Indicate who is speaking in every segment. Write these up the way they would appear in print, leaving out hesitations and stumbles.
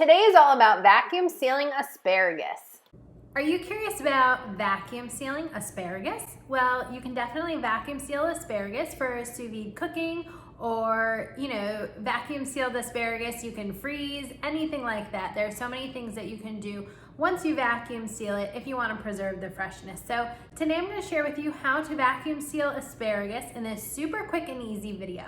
Speaker 1: Today is all about vacuum sealing asparagus.
Speaker 2: Are you curious about vacuum sealing asparagus? Well, you can definitely vacuum seal asparagus for sous vide cooking, or vacuum sealed asparagus you can freeze, anything like that. There are so many things that you can do once you vacuum seal it if you want to preserve the freshness. So today I'm going to share with you how to vacuum seal asparagus in this super quick and easy video.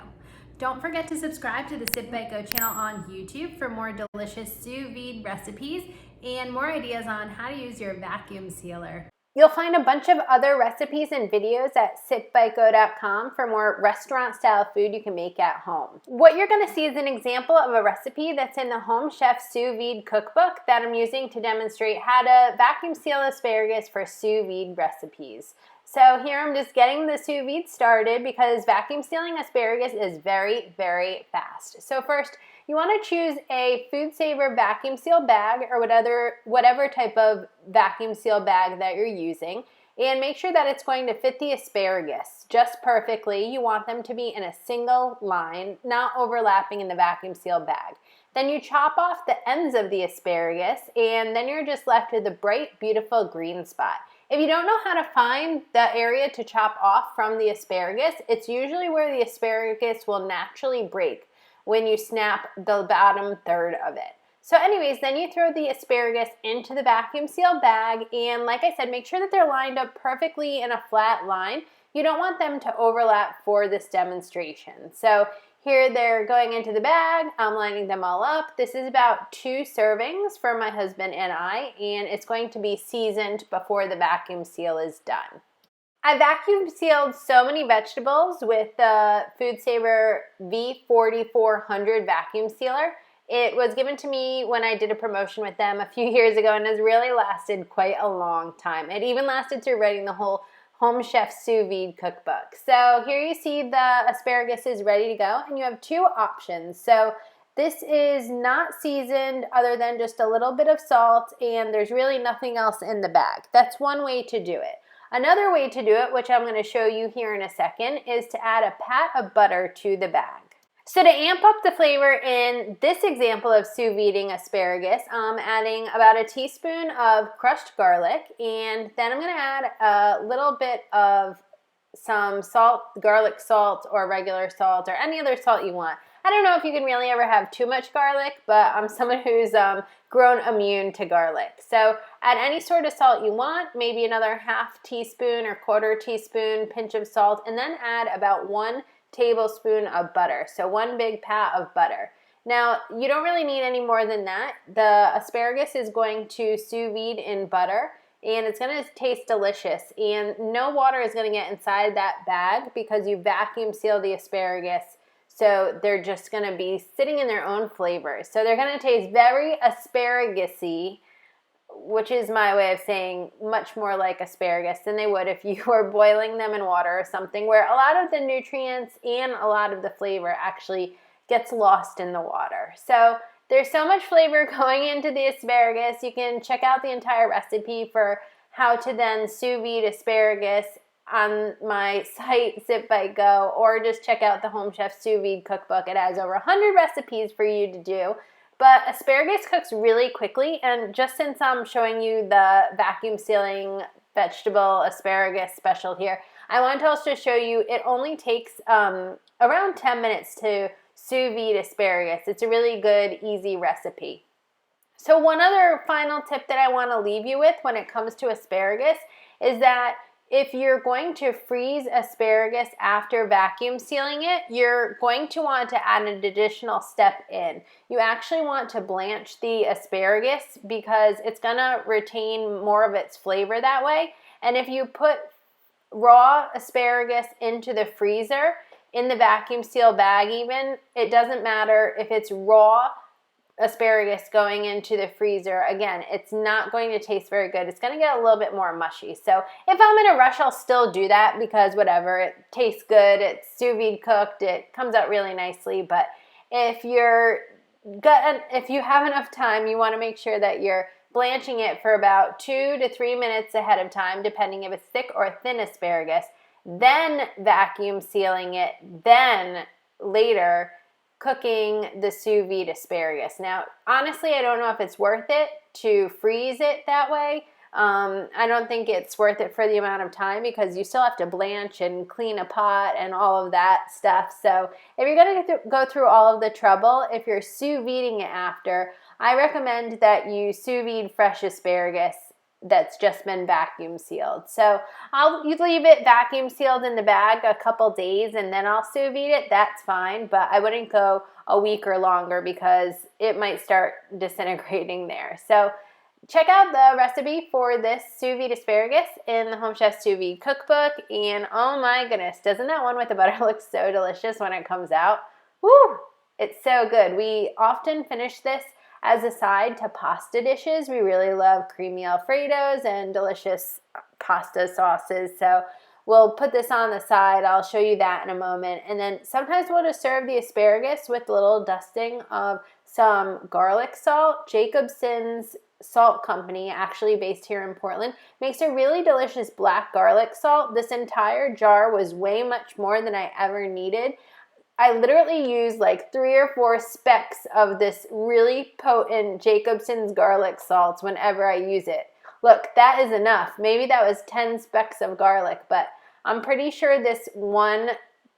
Speaker 2: Don't forget to subscribe to the Sip Bite Go channel on YouTube for more delicious sous vide recipes and more ideas on how to use your vacuum sealer.
Speaker 1: You'll find a bunch of other recipes and videos at sipbitego.com for more restaurant-style food you can make at home. What you're going to see is an example of a recipe that's in the Home Chef Sous Vide Cookbook that I'm using to demonstrate how to vacuum seal asparagus for sous vide recipes. So here I'm just getting the sous vide started because vacuum sealing asparagus is very, very fast. So first, you want to choose a Food Saver vacuum seal bag or whatever type of vacuum seal bag that you're using, and make sure that it's going to fit the asparagus just perfectly. You want them to be in a single line, not overlapping in the vacuum seal bag. Then you chop off the ends of the asparagus, and then you're just left with a bright, beautiful green spot. If you don't know how to find the area to chop off from the asparagus, it's usually where the asparagus will naturally break when you snap the bottom third of it. So anyways, then you throw the asparagus into the vacuum seal bag, and like I said, make sure that they're lined up perfectly in a flat line. You don't want them to overlap for this demonstration. So here they're going into the bag. I'm lining them all up. This is about 2 servings for my husband and I, and it's going to be seasoned before the vacuum seal is done. I vacuum sealed so many vegetables with the Food Saver V4400 vacuum sealer. It was given to me when I did a promotion with them a few years ago and has really lasted quite a long time. It even lasted through writing the whole Home Chef Sous Vide Cookbook. So here you see the asparagus is ready to go, and you have 2 options. So this is not seasoned other than just a little bit of salt, and there's really nothing else in the bag. That's one way to do it. Another way to do it, which I'm going to show you here in a second, is to add a pat of butter to the bag. So to amp up the flavor in this example of sous videing asparagus, I'm adding about a teaspoon of crushed garlic, and then I'm going to add a little bit of some salt, garlic salt or regular salt or any other salt you want. I don't know if you can really ever have too much garlic, but I'm someone who's grown immune to garlic. So add any sort of salt you want, maybe another half teaspoon or quarter teaspoon pinch of salt, and then add about 1 tablespoon of butter. So 1 big pat of butter. Now, you don't really need any more than that. The asparagus is going to sous vide in butter, and it's going to taste delicious. And no water is going to get inside that bag because you vacuum seal the asparagus. So they're just going to be sitting in their own flavors. So they're going to taste very asparagus-y, which is my way of saying much more like asparagus than they would if you were boiling them in water or something, where a lot of the nutrients and a lot of the flavor actually gets lost in the water. So there's so much flavor going into the asparagus. You can check out the entire recipe for how to then sous vide asparagus on my site, Sip Bite Go, or just check out the Home Chef Sous Vide Cookbook. It has over 100 recipes for you to do. But asparagus cooks really quickly, and just since I'm showing you the vacuum sealing vegetable asparagus special here, I want to also show you it only takes around 10 minutes to sous vide asparagus. It's a really good, easy recipe. So one other final tip that I want to leave you with when it comes to asparagus is that if you're going to freeze asparagus after vacuum sealing it, you're going to want to add an additional step in. You actually want to blanch the asparagus because it's going to retain more of its flavor that way. And if you put raw asparagus into the freezer, in the vacuum seal bag even, it doesn't matter if it's raw asparagus going into the freezer. Again, it's not going to taste very good. It's going to get a little bit more mushy. So if I'm in a rush, I'll still do that because whatever, it tastes good, it's sous vide cooked, it comes out really nicely. But if you have enough time, you want to make sure that you're blanching it for about 2 to 3 minutes ahead of time, depending if it's thick or thin asparagus, then vacuum sealing it, then later cooking the sous vide asparagus. Now, honestly, I don't know if it's worth it to freeze it that way. I don't think it's worth it for the amount of time because you still have to blanch and clean a pot and all of that stuff. So if you're going to go through all of the trouble, if you're sous videing it after, I recommend that you sous vide fresh asparagus that's just been vacuum sealed. So I'll leave it vacuum sealed in the bag a couple days and then I'll sous vide it. That's fine, but I wouldn't go a week or longer because it might start disintegrating there. So check out the recipe for this sous vide asparagus in the Home Chef Sous Vide Cookbook. And oh my goodness, doesn't that one with the butter look so delicious when it comes out? Woo! It's so good. We often finish this as a side to pasta dishes. We really love creamy Alfredos and delicious pasta sauces. So we'll put this on the side. I'll show you that in a moment. And then sometimes we'll just serve the asparagus with a little dusting of some garlic salt. Jacobsen's Salt Company, actually based here in Portland, makes a really delicious black garlic salt. This entire jar was way much more than I ever needed. I literally use like 3 or 4 specks of this really potent Jacobsen's garlic salt whenever I use it. Look, that is enough. Maybe that was 10 specks of garlic, but I'm pretty sure this one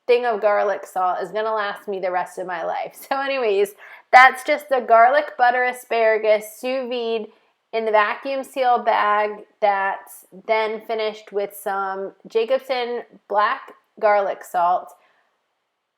Speaker 1: thing of garlic salt is gonna last me the rest of my life. So anyways, that's just the garlic butter asparagus sous vide in the vacuum seal bag that's then finished with some Jacobsen black garlic salt,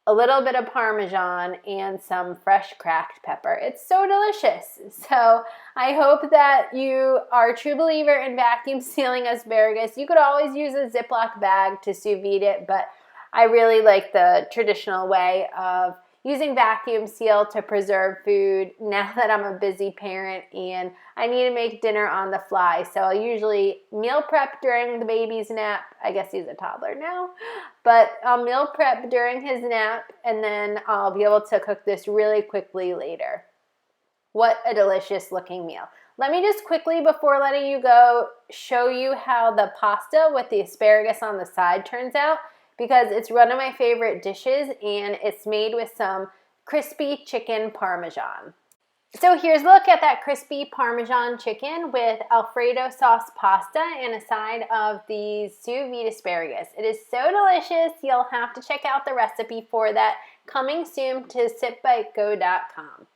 Speaker 1: a little bit of Parmesan, and some fresh cracked pepper. It's so delicious. So I hope that you are a true believer in vacuum sealing asparagus. You could always use a Ziploc bag to sous vide it, but I really like the traditional way of using vacuum seal to preserve food now that I'm a busy parent and I need to make dinner on the fly. So I'll usually meal prep during the baby's nap. I guess he's a toddler now, but I'll meal prep during his nap and then I'll be able to cook this really quickly later. What a delicious looking meal. Let me just quickly, before letting you go, show you how the pasta with the asparagus on the side turns out, because it's one of my favorite dishes and it's made with some crispy chicken Parmesan. So here's a look at that crispy Parmesan chicken with Alfredo sauce pasta and a side of the sous vide asparagus. It is so delicious. You'll have to check out the recipe for that, coming soon to sipbitego.com.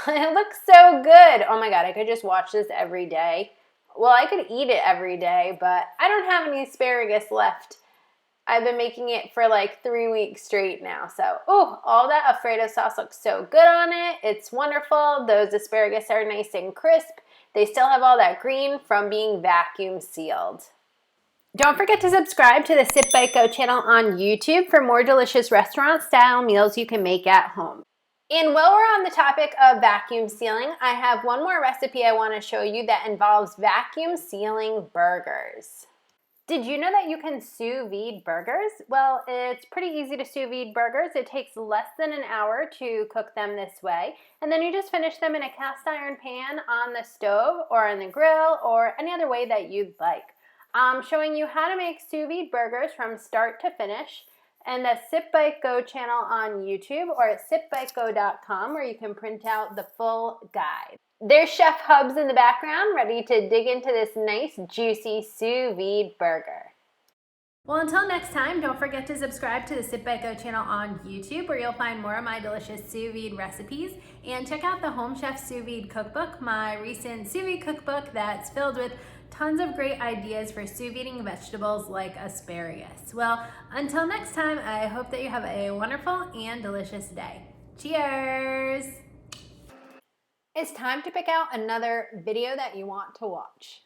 Speaker 1: It looks so good. Oh my God, I could just watch this every day. Well, I could eat it every day, but I don't have any asparagus left. I've been making it for like 3 weeks straight now. So, oh, all that Alfredo sauce looks so good on it. It's wonderful. Those asparagus are nice and crisp. They still have all that green from being vacuum sealed. Don't forget to subscribe to the Sip Bite Go channel on YouTube for more delicious restaurant style meals you can make at home. And while we're on the topic of vacuum sealing, I have one more recipe I want to show you that involves vacuum sealing burgers. Did you know that you can sous vide burgers? Well, it's pretty easy to sous vide burgers. It takes less than an hour to cook them this way. And then you just finish them in a cast iron pan on the stove or on the grill or any other way that you'd like. I'm showing you how to make sous vide burgers from start to finish and the Sip Bite Go channel on YouTube or at sipbitego.com where you can print out the full guide. There's Chef Hubs in the background, ready to dig into this nice, juicy sous vide burger.
Speaker 2: Well, until next time, don't forget to subscribe to the Sip Bite Go channel on YouTube where you'll find more of my delicious sous vide recipes. And check out the Home Chef Sous Vide Cookbook, my recent sous vide cookbook that's filled with tons of great ideas for sous viding vegetables like asparagus. Well, until next time, I hope that you have a wonderful and delicious day. Cheers!
Speaker 1: It's time to pick out another video that you want to watch.